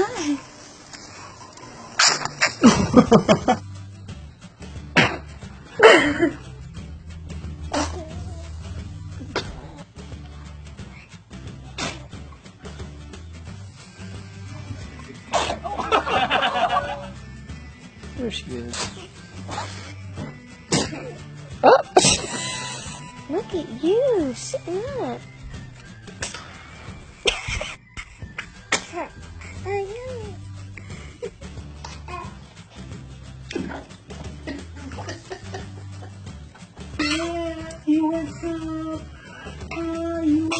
Hi. There she is. Look at you sitting up. You wake up. You.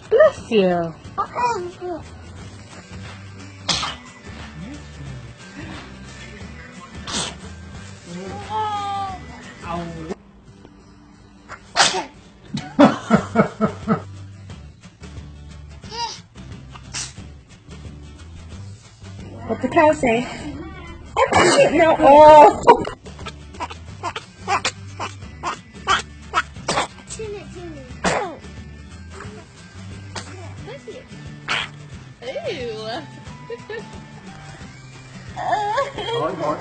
Bless you. What the cow say? No. Oh. One more.